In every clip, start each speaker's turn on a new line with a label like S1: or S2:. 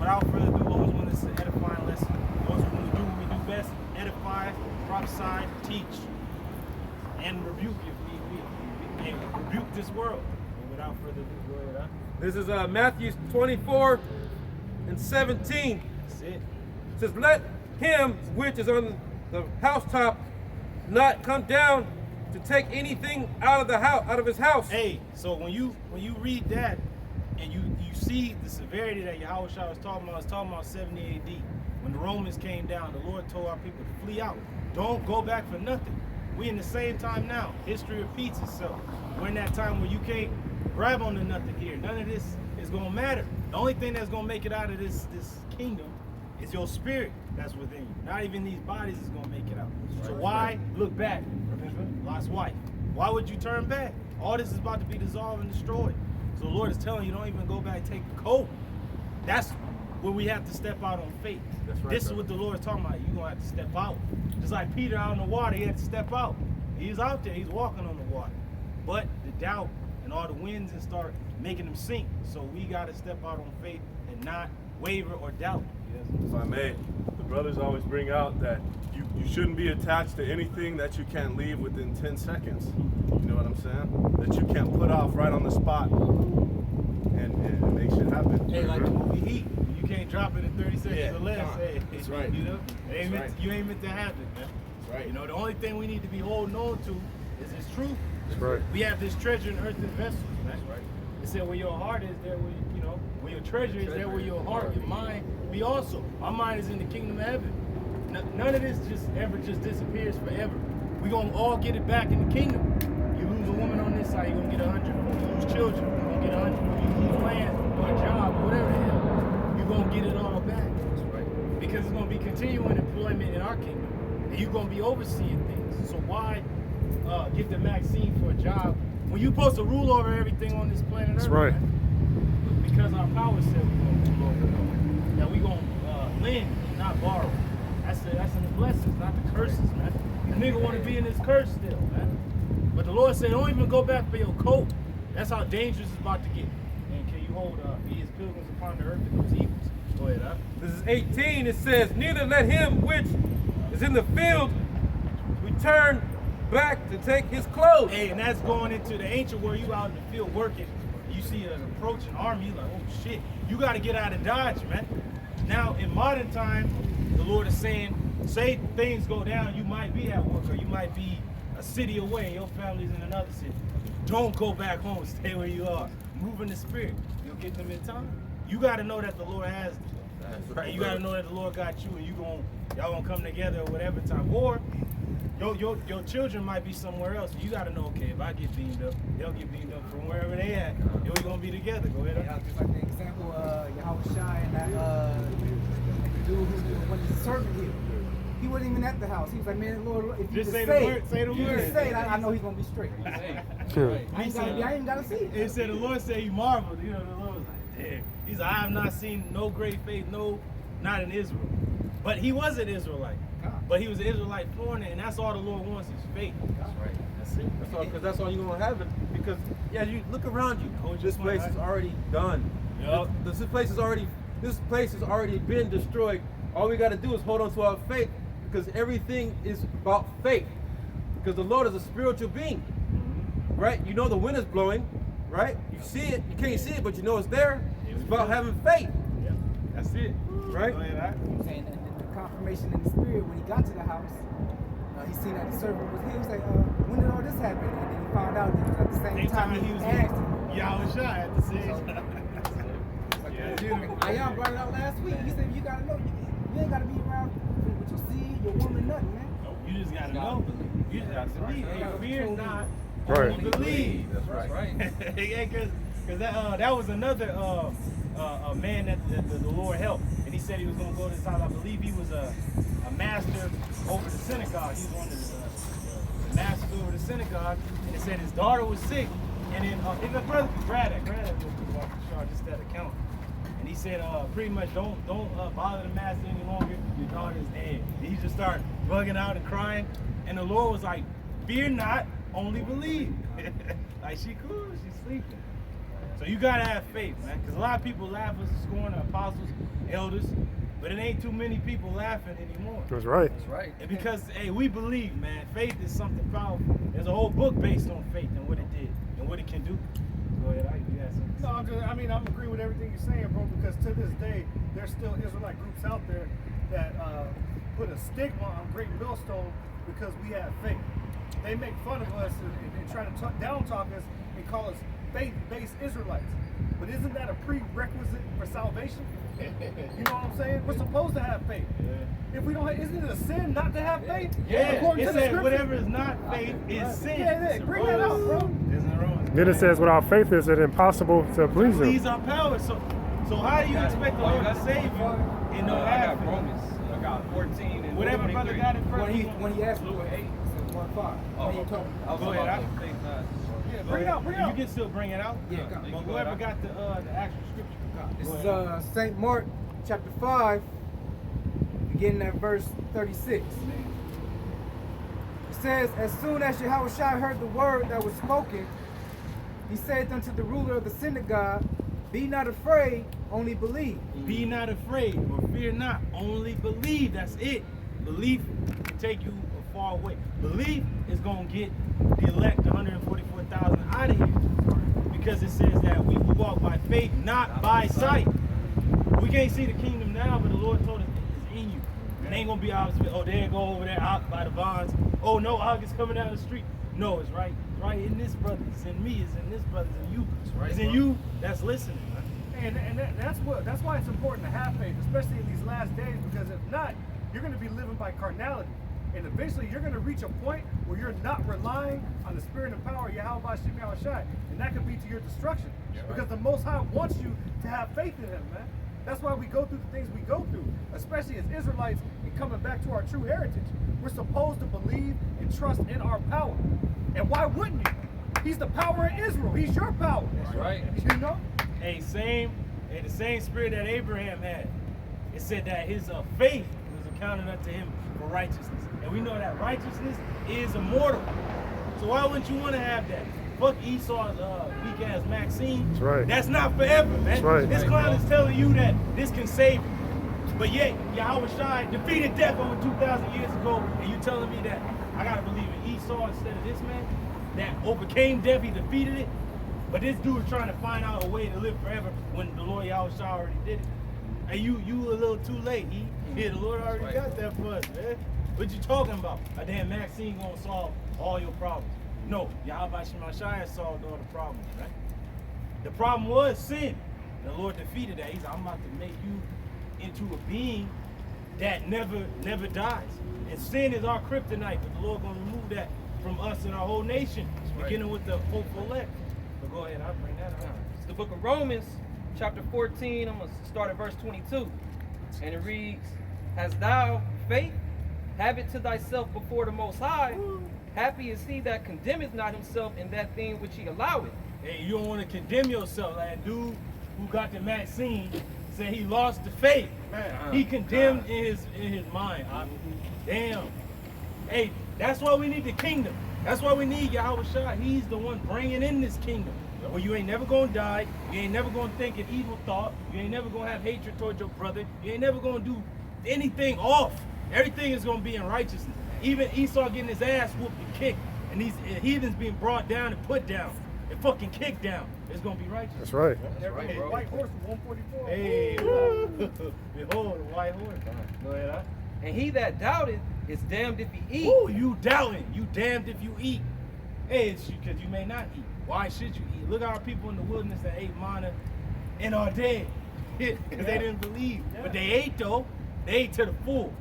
S1: without further ado, Lord, we want this is an edifying lesson. Lord, we want to do what we do best: edify, prophesy, teach, and rebuke if we and rebuke this world. And without further ado, go ahead, huh?
S2: This is Matthew 24 and 17.
S1: That's it.
S2: It says, let him which is on the housetop not come down to take anything out of the house, out of his house.
S1: Hey, so when you read that and you see the severity that Yahweh Shah was talking about, it's talking about 70 AD. When the Romans came down, the Lord told our people to flee out. Don't go back for nothing. We in the same time now. History repeats itself. We're in that time where you can't grab onto nothing here. None of this is gonna matter. The only thing that's gonna make it out of this kingdom is your spirit that's within you. Not even these bodies is gonna make it out. So why look back? Remember, Lot's wife. Why would you turn back? All this is about to be dissolved and destroyed. So the Lord is telling you, don't even go back, take the coat. That's where we have to step out on faith.
S2: That's right,
S1: this is what the Lord is talking about. You're gonna have to step out. Just like Peter out in the water, he had to step out. He's out there, he's walking on the water. But the doubt and all the winds and start making him sink. So we gotta step out on faith and not waver or doubt. Yes.
S3: If I may, the brothers always bring out that you shouldn't be attached to anything that you can't leave within 10 seconds. You know what I'm saying? That you can't put off right on the spot and make shit happen.
S1: Hey, like the movie Heat, you can't drop it in 30 seconds or less. Hey,
S3: that's right.
S1: You know, you ain't meant to happen, man.
S3: That's right.
S1: You know, the only thing we need to be holding on to is this truth.
S2: That's right.
S1: We have this treasure in earthen vessels, man.
S3: That's right.
S1: It said where your heart is, there where you know, where your treasure is, there where your heart, your mind be also. My mind is in the kingdom of heaven. None of this just disappears forever. We're gonna all get it back in the kingdom. You lose a woman on this side, you're gonna get 100. You lose children, you're gonna get 100. You lose land or a job or whatever the hell, you're gonna get it all back.
S3: That's right.
S1: Because it's gonna be continuing employment in our kingdom. And you're gonna be overseeing things. So why get the Maxine for a job when you're supposed to rule over everything on this planet Earth?
S2: That's right.
S1: Man? Because our power said we're gonna rule over it. That we're gonna lend, not borrow. That's in the blessings, not the curses, man. The nigga want to be in this curse still, man. But the Lord said, don't even go back for your coat. That's how dangerous it's about to get. And can you hold be as pilgrims upon the earth and those evils? Go ahead, huh?
S2: This is 18. It says, neither let him which is in the field return back to take his clothes.
S1: Hey, and that's going into the ancient world. You out in the field working, and you see an approaching army, you like, oh shit. You got to get out of Dodge, man. Now, in modern time, the Lord is saying, say things go down, you might be at work or you might be a city away and your family's in another city. Don't go back home, stay where you are. Move in the spirit. You'll get them in time. You got to know that the Lord has them.
S2: That's right.
S1: And you got to know that the Lord got you and y'all gonna come together at whatever time. Or your children might be somewhere else. You got to know, okay, if I get beamed up, they'll get beamed up from wherever they at. And we're going to be together. Go ahead.
S4: Yeah, just like the example, Yahweh Shai and that dude who went to the servant here. He wasn't even at the house. He was like, man, Lord, if you just say the word, I know he's going to be straight. I ain't got to see it.
S1: It said the Lord said he marveled. You know, the Lord was like, damn. He's like, I have not seen no great faith, no, not in Israel. But he was an Israelite. But he was an Israelite foreigner, and that's all the Lord wants is faith.
S2: That's right. That's it. That's all, because that's all you're gonna have it. Because yeah, you look around you. This place is already done.
S1: Yep.
S2: This place is already been destroyed. All we got to do is hold on to our faith, because everything is about faith. Because the Lord is a spiritual being, right? You know the wind is blowing, right? You see it. You can't see it, but you know it's there. It's about having faith.
S1: Yeah, that's it.
S2: Right?
S1: Go ahead,
S4: I'm saying that the confirmation in the spirit when he got to the house, he seen that the servant was here. He was like, when did all this happen? And then he found out that at the same time he was asked him.
S1: Yahweh Shai at the same time.
S4: Ayan brought it out last week. He said, you got to know, you ain't got to be around with your seed, your woman, nothing, man.
S1: You just got to know. You just got to believe. Hey, fear not,
S2: Right.
S1: only believe.
S3: That's right.
S1: Yeah, because that was another man that the Lord helped. And he said he was going to go to this house. I believe he was a master over the synagogue. He was one of the masters over the synagogue. And it said his daughter was sick. And then his brother could grab that just that account. And he said, pretty much don't bother the master any longer. Your daughter's dead. And he just started bugging out and crying. And the Lord was like, fear not, only believe. Like, she cool, she's sleeping. So you gotta have faith, man. Because a lot of people laugh us to scorn, the apostles, elders, but it ain't too many people laughing anymore.
S5: That's right.
S2: That's right.
S1: And because, hey, we believe, man, faith is something powerful. There's a whole book based on faith and what it did and what it can do. Go ahead, you got something.
S6: No, I'm agreeing with everything you're saying, bro, because to this day, there's still Israelite groups out there that put a stigma on Great Millstone because we have faith. They make fun of us and try to down talk us and call us faith-based Israelites. But isn't that a prerequisite for salvation? You know what I'm saying? We're supposed to have faith.
S1: Yeah.
S6: If we don't, isn't it a sin not to have faith?
S1: Yeah,
S6: According
S1: it
S6: to the
S1: said
S6: scripture.
S1: whatever is not faith is sin.
S6: Yeah, bring that out, bro.
S1: Isn't wrong.
S5: Then it says, without faith, it's impossible to please
S1: Please
S5: him.
S1: our power. So how do you expect the Lord to save you and no
S2: I
S1: have
S2: got
S1: faith?
S2: Romans. I got 14 and
S1: Whatever
S2: 23.
S1: brother got it first.
S4: When he asked me, it said 1:5. When you talking?
S2: I was
S1: Go
S2: talking
S1: ahead,
S2: about faith,
S6: Yeah, bring it out, bring it out.
S1: You can still bring it out.
S4: Yeah, come.
S1: But whoever got the actual scripture.
S4: This
S1: Go
S4: is
S1: ahead.
S4: St. Mark chapter 5, beginning at verse 36. It says, as soon as Yahushua heard the word that was spoken, he said unto the ruler of the synagogue, be not afraid, only believe.
S1: Be not afraid or fear not. Only believe. That's it. Belief can take you a far way. Belief is going to get the elect 144,000 out of here. Because it says that we will walk by faith, not by sight. We can't see the kingdom now, but the Lord told us it's in you. It ain't going to be obvious. Oh, there you go over there out by the bonds. Oh, no, Og is coming down the street. No, it's right. It's right in this brother. It's in me. It's in this brother. It's in you. It's in you that's listening.
S6: And that's why it's important to have faith, especially in these last days, because if not, you're going to be living by carnality. And eventually you're going to reach a point where you're not relying on the spirit and power of Yahweh Shem Yahushai. And that could be to your destruction. Because the Most High wants you to have faith in him, man. That's why we go through the things we go through, especially as Israelites and coming back to our true heritage. We're supposed to believe and trust in our power. And why wouldn't you? He's the power of Israel. He's your power.
S2: That's right.
S6: You know?
S1: Hey, the same spirit that Abraham had. It said that his faith was accounted unto him for righteousness. And we know that righteousness is immortal. So why wouldn't you want to have that? Fuck Esau's weak ass Maxine.
S5: That's right.
S1: That's not forever, man.
S5: That's right.
S1: This clown is telling you that this can save you. But yet, Yahweh Shai defeated death over 2,000 years ago, and you telling me that I gotta believe in Esau instead of this man that overcame death, he defeated it. But this dude is trying to find out a way to live forever when the Lord Yahweh Shai already did it. And you a little too late, Yeah, the Lord already got that for us, man. What you talking about? A damn Maxine gonna solve all your problems. No, Yahweh Shai solved all the problems, right? The problem was sin. The Lord defeated that. He said, I'm about to make you into a being that never dies. And sin is our kryptonite, but the Lord gonna remove that from us and our whole nation, beginning with the hopeful elect. But go ahead, I'll bring that up.
S2: It's the book of Romans, chapter 14. I'm going to start at verse 22. And it reads, hast thou faith? Have it to thyself before the Most High. Happy is he that condemneth not himself in that thing which he alloweth.
S1: Hey, you don't want to condemn yourself. That dude who got the Maxine said he lost the faith. Man, he condemned in his mind. Damn. Hey, that's why we need the kingdom. That's why we need Yahweh Shai. He's the one bringing in this kingdom. Where you ain't never gonna die. You ain't never gonna think an evil thought. You ain't never gonna have hatred towards your brother. You ain't never gonna do anything off. Everything is gonna be in righteousness. Even Esau getting his ass whooped and kicked, and these heathens being brought down and put down and fucking kicked down. It's gonna be righteous.
S5: That's right.
S6: Every white horse with 144.
S1: Hey, behold the white horse. Go ahead, huh?
S2: And he that doubteth is damned if he eat.
S1: Ooh, you doubting. You damned if you eat. Hey, it's because you may not eat. Why should you eat? Look at our people in the wilderness that ate manna and are dead. Because they didn't believe. But they ate though. They ate to the full.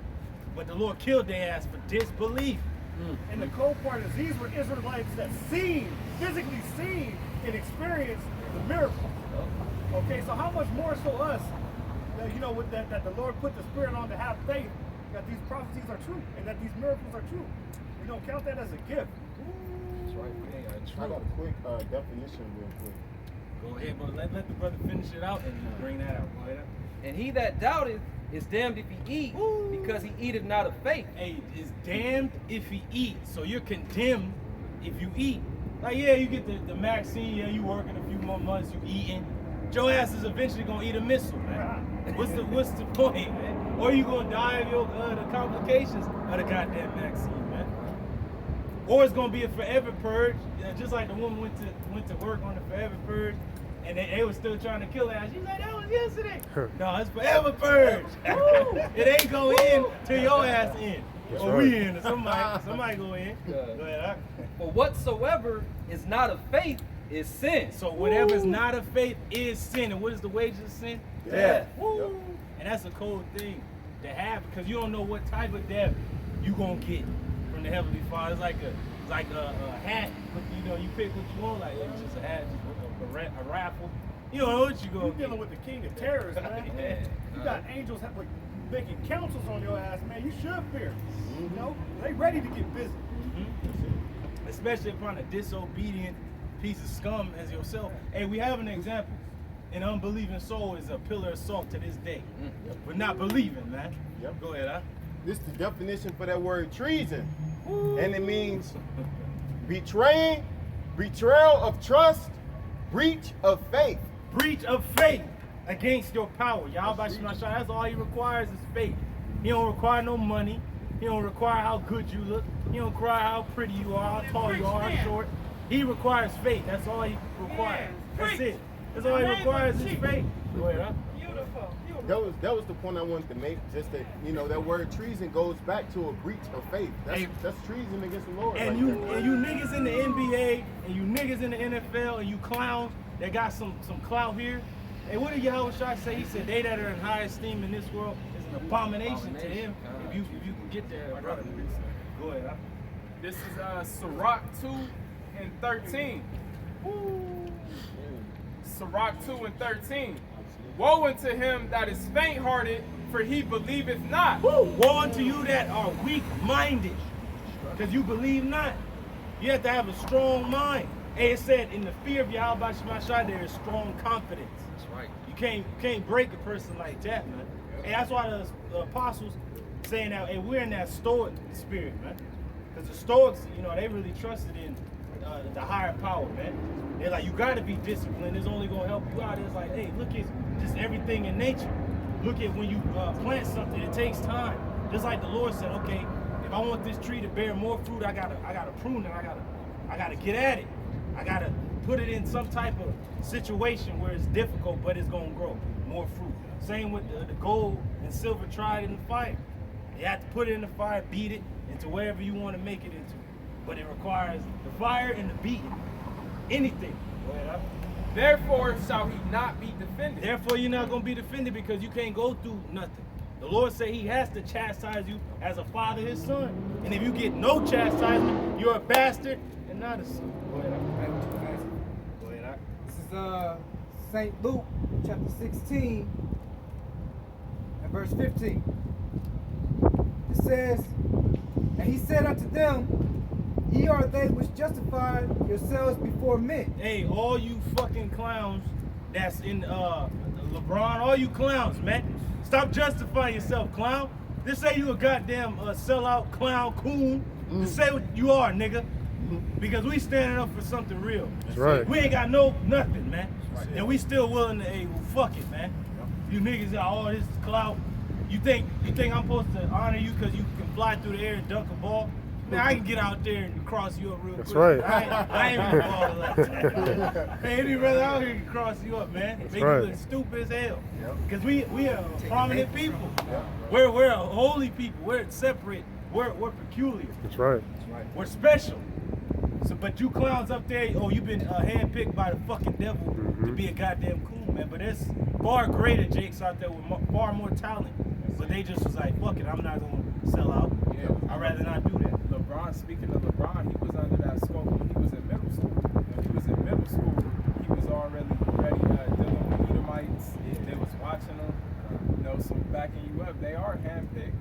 S1: But the Lord killed their ass for disbelief.
S6: And the cold part is these were Israelites that physically seen and experienced the miracle. Okay, so how much more so us, that, you know, with that the Lord put the Spirit on to have faith that these prophecies are true and that these miracles are true. You know, count that as a gift.
S2: That's right.
S7: I got a quick definition real quick.
S1: Go ahead, but let the brother finish it out and bring that out. Go ahead.
S2: And he that doubteth is damned if he eat, because he eateth not of faith.
S1: Hey, it's damned if he eat. So you're condemned if you eat. Like, yeah, you get the vaccine, yeah, you working a few more months, you eating. Your ass is eventually gonna eat a missile, man. What's the point, man? Or you gonna die of the complications of the goddamn vaccine, man. Or it's gonna be a forever purge, just like the woman went to work on the forever purge, and they was still trying to kill her. She's like, that was yesterday. No, it's forever purge. It ain't going in till your ass in.
S5: That's
S1: Or
S5: right.
S1: we in, or somebody go in. Go ahead.
S8: For whatsoever is not of faith is sin.
S1: So whatever's not of faith is sin. And what is the wages of sin?
S8: Death.
S1: Woo. And that's a cold thing to have, because you don't know what type of death you gonna get from the Heavenly Father. It's like a hat, but you pick what you want. Like it's just a hat, just a raffle. You don't know what you gonna
S6: You're
S1: get.
S6: dealing with the king of terrors, man.
S1: Yeah.
S6: You got angels making counsels on your ass, man. You should fear. You know, they ready to get busy.
S1: Especially upon a disobedient piece of scum as yourself. Hey, we have an example. An unbelieving soul is a pillar of salt to this day. But not believing, man.
S7: Yep.
S1: Go ahead, huh?
S7: This is the definition for that word treason. And it means betrayal of trust, breach of faith.
S1: Breach of faith against your power. Yahweh Shema Shah, that's all he requires is faith. He don't require no money. He don't require how good you look. He don't require how pretty you are, how tall you are, how short. He requires faith. That's all he requires. That's it. That's all he requires is faith. Go ahead, huh?
S7: That was the point I wanted to make. Just that that word treason goes back to a breach of faith. That's treason against the Lord.
S1: And you niggas in the NBA and you niggas in the NFL and you clowns that got some clout here. And what did Yahweh Shai say? He said they that are in high esteem in this world is an abomination to him. If you can get there, brother. Go ahead. Huh?
S9: This is Sirach 2 and 13. Sirach 2 and 13. Woe unto him that is faint-hearted, for he believeth not.
S1: Woe unto you that are weak-minded, because you believe not. You have to have a strong mind. And it said, in the fear of Yahweh Shema Shai, there is strong confidence.
S8: That's right.
S1: You can't break a person like that, man. And that's why the apostles saying that, hey, we're in that Stoic spirit, man. Because the Stoics, they really trusted in the higher power, man. They're like, you got to be disciplined. It's only going to help you out. It's like, hey, look at just everything in nature. Look at when you plant something, it takes time. Just like the Lord said, okay, if I want this tree to bear more fruit, I gotta prune it. I gotta get at it. I gotta put it in some type of situation where it's difficult, but it's gonna grow more fruit. Same with the gold and silver tried in the fire. You have to put it in the fire, beat it into wherever you want to make it into. But it requires the fire and the beating. Anything. Go ahead, huh?
S9: Therefore shall he not be defended.
S1: Therefore, you're not going to be defended because you can't go through nothing. The Lord said he has to chastise you as a father his son. And if you get no chastisement, you're a bastard and not a son. Go ahead, huh? Go ahead, huh?
S4: This is St. Luke chapter 16 and verse 15. It says, and he said unto them, ye are they which justify yourselves before men.
S1: Hey, all you fucking clowns that's in LeBron, all you clowns, man. Stop justifying yourself, clown. Just say you a goddamn sellout clown coon. Just say what you are, nigga. Because we standing up for something real.
S5: That's right.
S1: We ain't got nothing, man. And we still willing to, hey, well, fuck it, man. You niggas got all this clout. You think I'm supposed to honor you because you can fly through the air and dunk a ball? Man, I can get out there and cross you up real
S5: That's
S1: quick.
S5: right.
S1: I ain't even balling like that. Hey, any brother out here can cross you up, man. Make
S5: right.
S1: you look stupid as hell. Because we are prominent people. We're a holy people. We're separate. We're peculiar.
S5: That's right.
S1: We're special. So, but you clowns up there, you've been handpicked by the fucking devil to be a goddamn coon, man. But there's far greater jakes out there with far more talent. But they just was like, fuck it, I'm not gonna sell out. I'd rather not do that.
S9: LeBron, speaking of LeBron, he was under that scope when he was in middle school. When he was in middle school, he was already dealing with Edomites. They was watching him. So backing you up, they are handpicked.